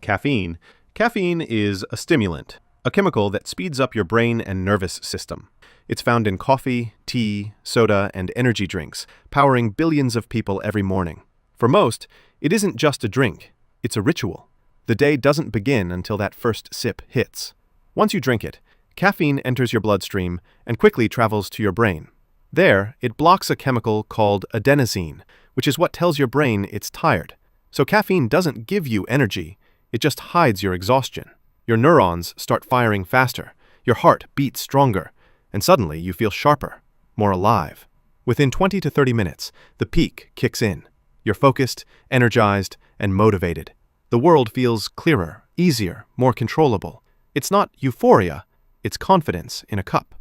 Caffeine. Caffeine is a stimulant, a chemical that speeds up your brain and nervous system. It's found in coffee, tea, soda, and energy drinks, powering billions of people every morning. For most, it isn't just a drink, it's a ritual. The day doesn't begin until that first sip hits. Once you drink it, caffeine enters your bloodstream and quickly travels to your brain. There, it blocks a chemical called adenosine, which is what tells your brain it's tired. So caffeine doesn't give you energy, it just hides your exhaustion. Your neurons start firing faster, your heart beats stronger, and suddenly you feel sharper, more alive. Within 20 to 30 minutes, the peak kicks in. You're focused, energized, and motivated. The world feels clearer, easier, more controllable. It's not euphoria, it's confidence in a cup.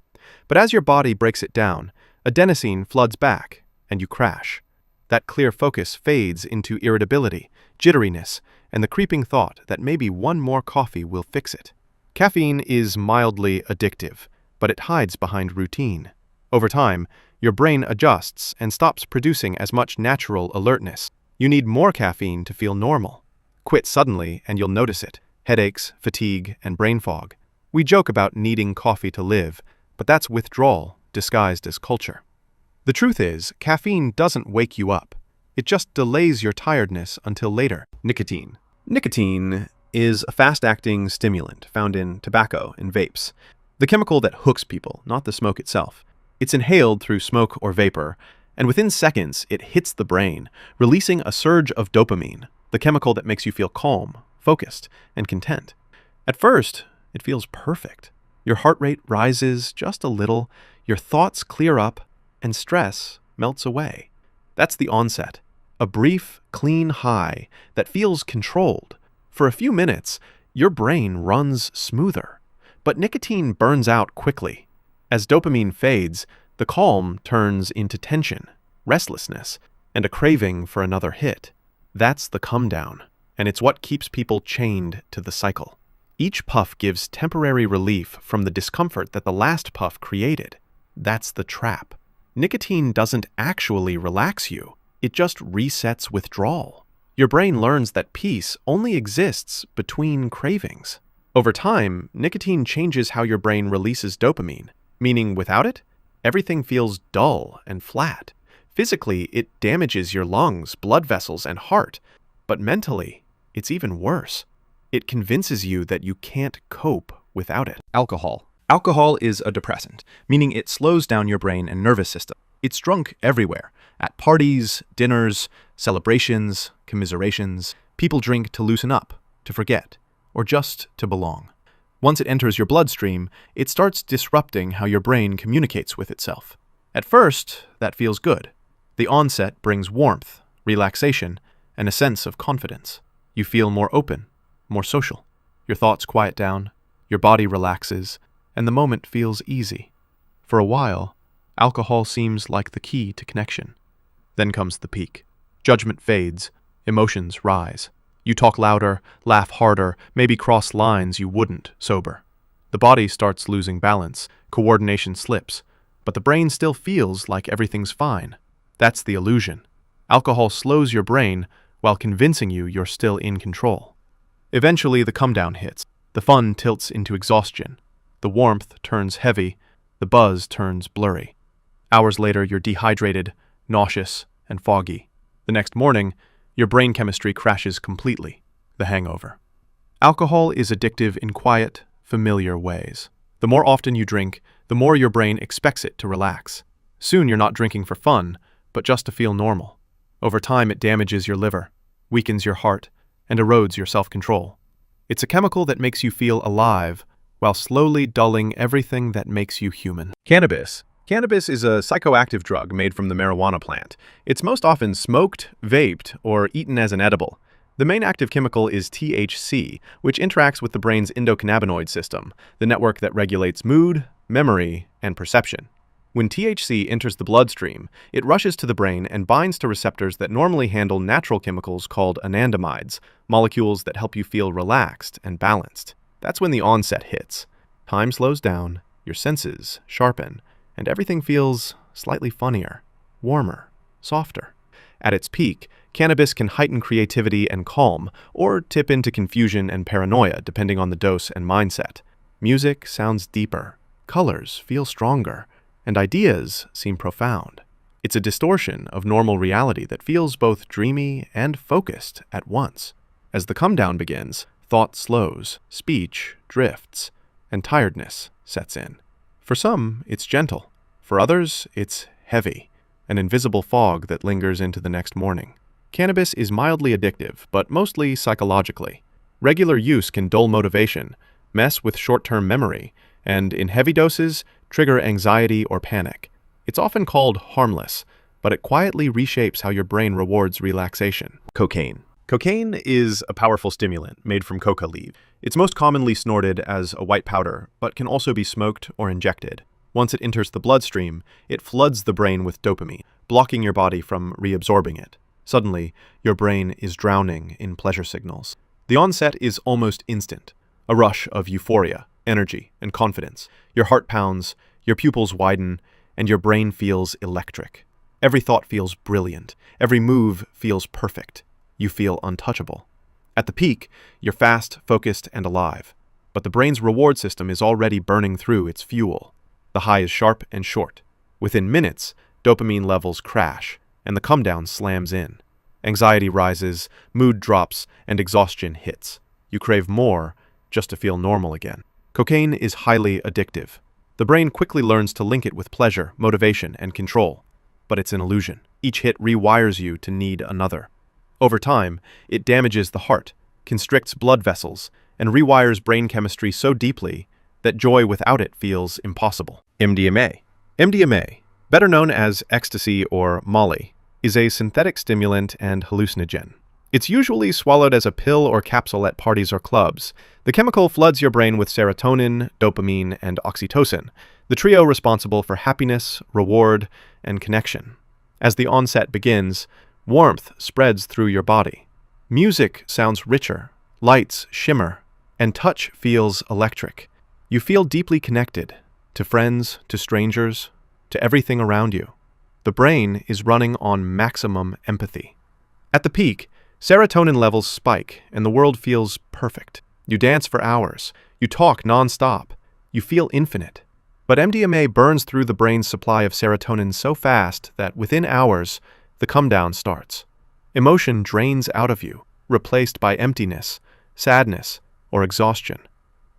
But as your body breaks it down, adenosine floods back, and you crash. That clear focus fades into irritability, jitteriness, and the creeping thought that maybe one more coffee will fix it. Caffeine is mildly addictive, but it hides behind routine. Over time, your brain adjusts and stops producing as much natural alertness. You need more caffeine to feel normal. Quit suddenly and you'll notice it. Headaches, fatigue, and brain fog. We joke about needing coffee to live, but that's withdrawal disguised as culture. The truth is, caffeine doesn't wake you up. It just delays your tiredness until later. Nicotine. Nicotine is a fast-acting stimulant found in tobacco and vapes. The chemical that hooks people, not the smoke itself. It's inhaled through smoke or vapor, and within seconds it hits the brain, releasing a surge of dopamine, the chemical that makes you feel calm, focused, and content. At first, it feels perfect. Your heart rate rises just a little, your thoughts clear up, and stress melts away. That's the onset. A brief, clean high that feels controlled. For a few minutes, your brain runs smoother. But nicotine burns out quickly. As dopamine fades, the calm turns into tension, restlessness, and a craving for another hit. That's the come down, and it's what keeps people chained to the cycle. Each puff gives temporary relief from the discomfort that the last puff created. That's the trap. Nicotine doesn't actually relax you. It just resets withdrawal. Your brain learns that peace only exists between cravings. Over time, nicotine changes how your brain releases dopamine, meaning without it, everything feels dull and flat. Physically, it damages your lungs, blood vessels, and heart. But mentally, it's even worse. It convinces you that you can't cope without it. Alcohol. Alcohol is a depressant, meaning it slows down your brain and nervous system. It's drunk everywhere. At parties, dinners, celebrations, commiserations. People drink to loosen up, to forget, or just to belong. Once it enters your bloodstream, it starts disrupting how your brain communicates with itself. At first, that feels good. The onset brings warmth, relaxation, and a sense of confidence. You feel more open, more social. Your thoughts quiet down, your body relaxes, and the moment feels easy. For a while, alcohol seems like the key to connection. Then comes the peak. Judgment fades, emotions rise. You talk louder, laugh harder, maybe cross lines you wouldn't sober. The body starts losing balance, coordination slips, but the brain still feels like everything's fine. That's the illusion. Alcohol slows your brain while convincing you you're still in control. Eventually, the come-down hits. The fun tilts into exhaustion. The warmth turns heavy. The buzz turns blurry. Hours later, you're dehydrated, nauseous, and foggy. The next morning, your brain chemistry crashes completely. The hangover. Alcohol is addictive in quiet, familiar ways. The more often you drink, the more your brain expects it to relax. Soon you're not drinking for fun, but just to feel normal. Over time, it damages your liver, weakens your heart, and erodes your self-control. It's a chemical that makes you feel alive, while slowly dulling everything that makes you human. Cannabis. Cannabis is a psychoactive drug made from the marijuana plant. It's most often smoked, vaped, or eaten as an edible. The main active chemical is THC, which interacts with the brain's endocannabinoid system, the network that regulates mood, memory, and perception. When THC enters the bloodstream, it rushes to the brain and binds to receptors that normally handle natural chemicals called anandamides, molecules that help you feel relaxed and balanced. That's when the onset hits. Time slows down, your senses sharpen, and everything feels slightly funnier, warmer, softer. At its peak, Cannabis can heighten creativity and calm, or tip into confusion and paranoia depending on the dose and mindset. Music sounds deeper, colors feel stronger, and ideas seem profound. It's a distortion of normal reality that feels both dreamy and focused at once. As the come-down begins, thought slows, speech drifts, and tiredness sets in. For some, it's gentle. For others, it's heavy, an invisible fog that lingers into the next morning. Cannabis is mildly addictive, but mostly psychologically. Regular use can dull motivation, mess with short-term memory, and in heavy doses, trigger anxiety or panic. It's often called harmless, but it quietly reshapes how your brain rewards relaxation. Cocaine. Cocaine is a powerful stimulant made from coca leaves. It's most commonly snorted as a white powder, but can also be smoked or injected. Once it enters the bloodstream, it floods the brain with dopamine, blocking your body from reabsorbing it. Suddenly, your brain is drowning in pleasure signals. The onset is almost instant, a rush of euphoria, energy, and confidence. Your heart pounds, your pupils widen, and your brain feels electric. Every thought feels brilliant. Every move feels perfect. You feel untouchable. At the peak, you're fast, focused, and alive. But the brain's reward system is already burning through its fuel. The high is sharp and short. Within minutes, dopamine levels crash, and the come-down slams in. Anxiety rises, mood drops, and exhaustion hits. You crave more just to feel normal again. Cocaine is highly addictive. The brain quickly learns to link it with pleasure, motivation, and control. But it's an illusion. Each hit rewires you to need another. Over time, it damages the heart, constricts blood vessels, and rewires brain chemistry so deeply that joy without it feels impossible. MDMA. MDMA, better known as ecstasy or Molly, is a synthetic stimulant and hallucinogen. It's usually swallowed as a pill or capsule at parties or clubs. The chemical floods your brain with serotonin, dopamine, and oxytocin, the trio responsible for happiness, reward, and connection. As the onset begins, warmth spreads through your body. Music sounds richer, lights shimmer, and touch feels electric. You feel deeply connected, to friends, to strangers, to everything around you. The brain is running on maximum empathy. At the peak, serotonin levels spike and the world feels perfect. You dance for hours. You talk non-stop. You feel infinite. But MDMA burns through the brain's supply of serotonin so fast that within hours, the come-down starts. Emotion drains out of you, replaced by emptiness, sadness, or exhaustion.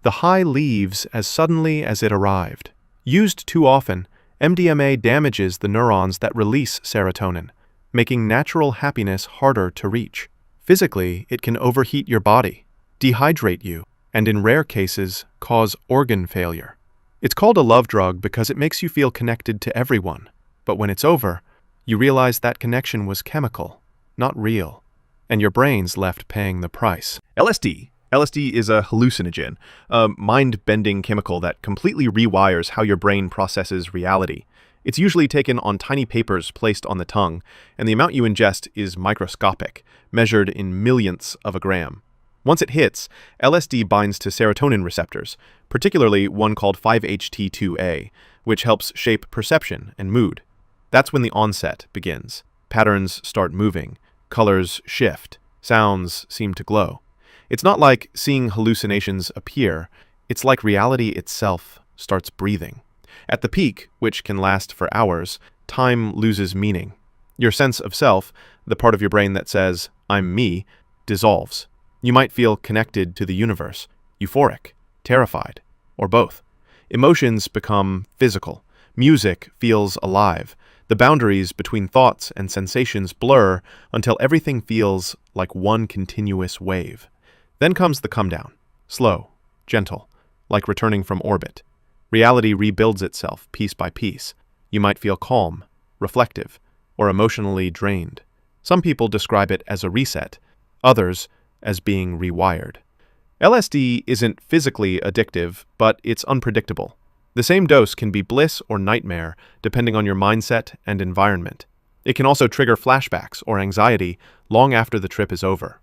The high leaves as suddenly as it arrived. Used too often, MDMA damages the neurons that release serotonin, making natural happiness harder to reach. Physically, it can overheat your body, dehydrate you, and in rare cases, cause organ failure. It's called a love drug because it makes you feel connected to everyone, but when it's over, you realize that connection was chemical, not real, and your brain's left paying the price. LSD. LSD is a hallucinogen, a mind-bending chemical that completely rewires how your brain processes reality. It's usually taken on tiny papers placed on the tongue, and the amount you ingest is microscopic, measured in millionths of a gram. Once it hits, LSD binds to serotonin receptors, particularly one called 5-HT2A, which helps shape perception and mood. That's when the onset begins. Patterns start moving, colors shift, sounds seem to glow. It's not like seeing hallucinations appear, it's like reality itself starts breathing. At the peak, which can last for hours, time loses meaning. Your sense of self, the part of your brain that says, "I'm me," dissolves. You might feel connected to the universe, euphoric, terrified, or both. Emotions become physical. Music feels alive. The boundaries between thoughts and sensations blur until everything feels like one continuous wave. Then comes the come-down, slow, gentle, like returning from orbit. Reality rebuilds itself piece by piece. You might feel calm, reflective, or emotionally drained. Some people describe it as a reset, others as being rewired. LSD isn't physically addictive, but it's unpredictable. The same dose can be bliss or nightmare, depending on your mindset and environment. It can also trigger flashbacks or anxiety long after the trip is over.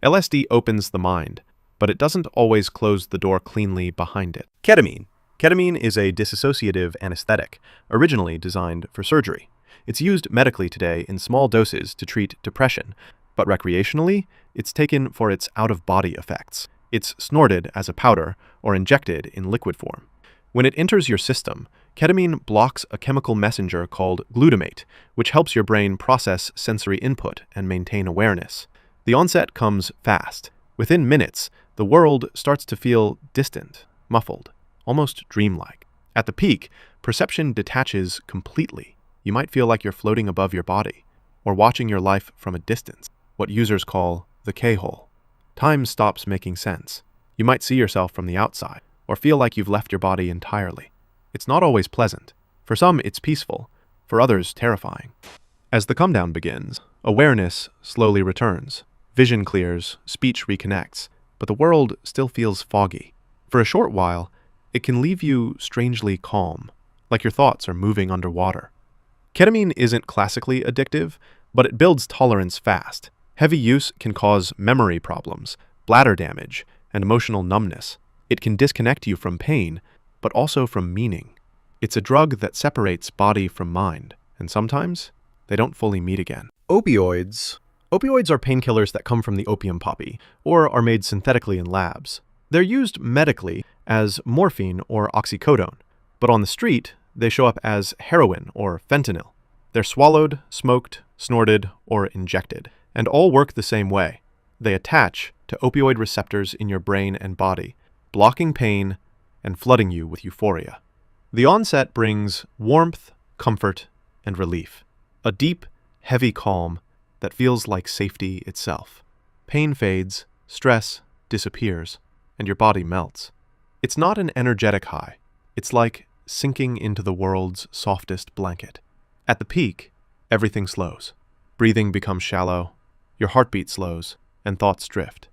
LSD opens the mind, but it doesn't always close the door cleanly behind it. Ketamine. Ketamine is a dissociative anesthetic, originally designed for surgery. It's used medically today in small doses to treat depression, but recreationally, it's taken for its out-of-body effects. It's snorted as a powder or injected in liquid form. When it enters your system, ketamine blocks a chemical messenger called glutamate, which helps your brain process sensory input and maintain awareness. The onset comes fast. Within minutes, the world starts to feel distant, muffled, almost dreamlike. At the peak, perception detaches completely. You might feel like you're floating above your body, or watching your life from a distance, what users call the K-hole. Time stops making sense. You might see yourself from the outside, or feel like you've left your body entirely. It's not always pleasant. For some, it's peaceful. For others, terrifying. As the come-down begins, awareness slowly returns. Vision clears, speech reconnects, but the world still feels foggy. For a short while, it can leave you strangely calm, like your thoughts are moving underwater. Ketamine isn't classically addictive, but it builds tolerance fast. Heavy use can cause memory problems, bladder damage, and emotional numbness. It can disconnect you from pain, but also from meaning. It's a drug that separates body from mind, and sometimes they don't fully meet again. Opioids. Opioids are painkillers that come from the opium poppy, or are made synthetically in labs. They're used medically as morphine or oxycodone, but on the street, they show up as heroin or fentanyl. They're swallowed, smoked, snorted, or injected, and all work the same way. They attach to opioid receptors in your brain and body, blocking pain and flooding you with euphoria. The onset brings warmth, comfort, and relief. A deep, heavy calm that feels like safety itself. Pain fades, stress disappears, and your body melts. It's not an energetic high. It's like sinking into the world's softest blanket. At the peak, everything slows. Breathing becomes shallow, your heartbeat slows, and thoughts drift.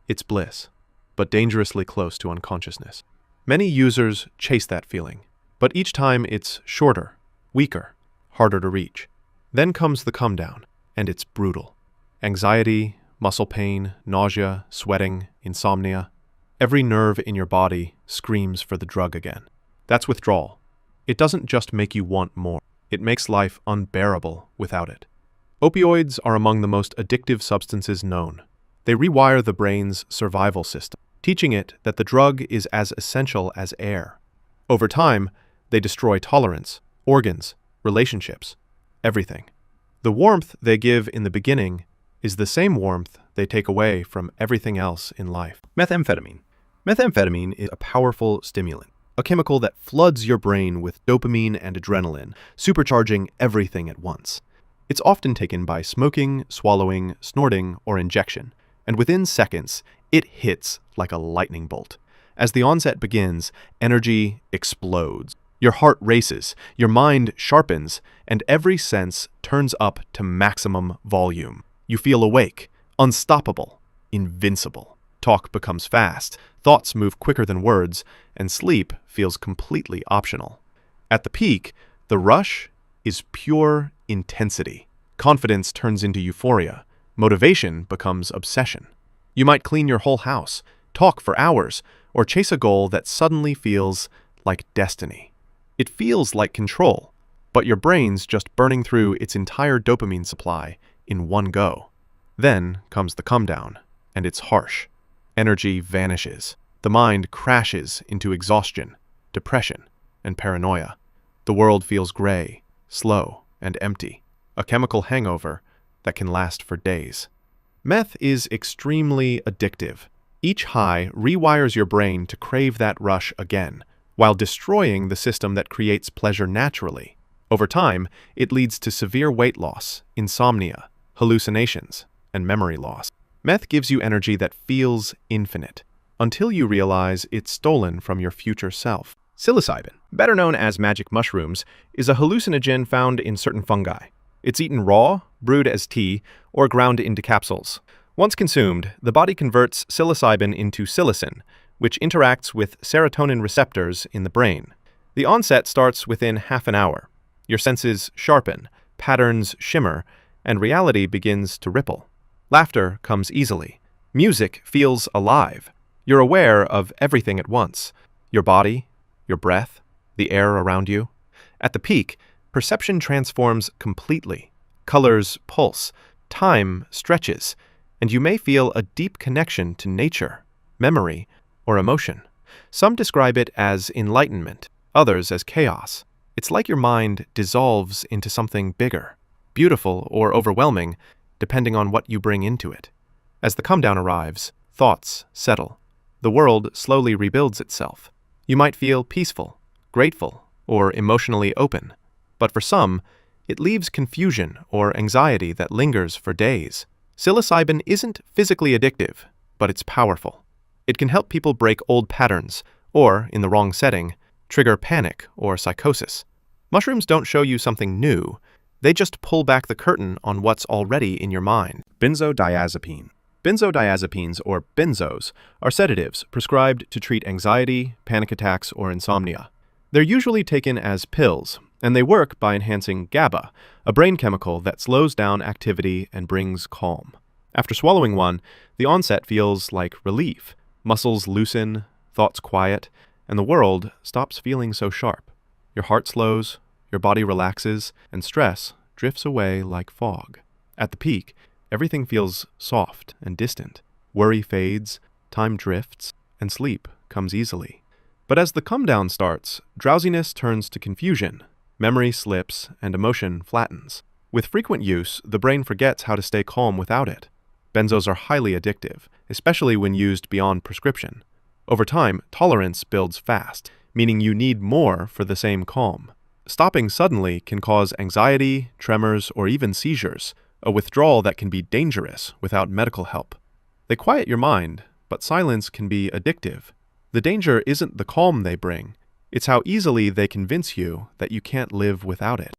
It's bliss, but dangerously close to unconsciousness. Many users chase that feeling, but each time it's shorter, weaker, harder to reach. Then comes the come down, and it's brutal. Anxiety, muscle pain, nausea, sweating, insomnia. Every nerve in your body screams for the drug again. That's withdrawal. It doesn't just make you want more. It makes life unbearable without it. Opioids are among the most addictive substances known. They rewire the brain's survival system, teaching it that the drug is as essential as air. Over time, they destroy tolerance, organs, relationships, everything. The warmth they give in the beginning is the same warmth they take away from everything else in life. Methamphetamine. Methamphetamine is a powerful stimulant, a chemical that floods your brain with dopamine and adrenaline, supercharging everything at once. It's often taken by smoking, swallowing, snorting, or injection, and within seconds, it hits like a lightning bolt. As the onset begins, energy explodes. Your heart races, your mind sharpens, and every sense turns up to maximum volume. You feel awake, unstoppable, invincible. Talk becomes fast, thoughts move quicker than words, and sleep feels completely optional. At the peak, the rush is pure intensity. Confidence turns into euphoria. Motivation becomes obsession. You might clean your whole house, talk for hours, or chase a goal that suddenly feels like destiny. It feels like control, but your brain's just burning through its entire dopamine supply in one go. Then comes the come down, and it's harsh. Energy vanishes. The mind crashes into exhaustion, depression, and paranoia. The world feels gray, slow, and empty. A chemical hangover that can last for days. Meth is extremely addictive. Each high rewires your brain to crave that rush again, while destroying the system that creates pleasure naturally. Over time, it leads to severe weight loss, insomnia, hallucinations, and memory loss. Meth gives you energy that feels infinite, until you realize it's stolen from your future self. Psilocybin, better known as magic mushrooms, is a hallucinogen found in certain fungi. It's eaten raw, brewed as tea, or ground into capsules. Once consumed, the body converts psilocybin into psilocin, which interacts with serotonin receptors in the brain. The onset starts within half an hour. Your senses sharpen, patterns shimmer, and reality begins to ripple. Laughter comes easily. Music feels alive. You're aware of everything at once. Your body, your breath, the air around you. At the peak, Perception transforms completely. Colors pulse, time stretches, and you may feel a deep connection to nature, memory, or emotion. Some describe it as enlightenment, others as chaos. It's like your mind dissolves into something bigger, beautiful or overwhelming, depending on what you bring into it. As the come down arrives, thoughts settle. The world slowly rebuilds itself. You might feel peaceful, grateful, or emotionally open. But for some, it leaves confusion or anxiety that lingers for days. Psilocybin isn't physically addictive, but it's powerful. It can help people break old patterns, or, in the wrong setting, trigger panic or psychosis. Mushrooms don't show you something new. They just pull back the curtain on what's already in your mind. Benzodiazepine. Benzodiazepines, or benzos, are sedatives prescribed to treat anxiety, panic attacks, or insomnia. They're usually taken as pills, and they work by enhancing GABA, a brain chemical that slows down activity and brings calm. After swallowing one, the onset feels like relief. Muscles loosen, thoughts quiet, and the world stops feeling so sharp. Your heart slows, your body relaxes, and stress drifts away like fog. At the peak, everything feels soft and distant. Worry fades, time drifts, and sleep comes easily. But as the come down starts, drowsiness turns to confusion, memory slips, and emotion flattens. With frequent use, the brain forgets how to stay calm without it. Benzos are highly addictive, especially when used beyond prescription. Over time, tolerance builds fast, meaning you need more for the same calm. Stopping suddenly can cause anxiety, tremors, or even seizures, a withdrawal that can be dangerous without medical help. They quiet your mind, but silence can be addictive. The danger isn't the calm they bring, it's how easily they convince you that you can't live without it.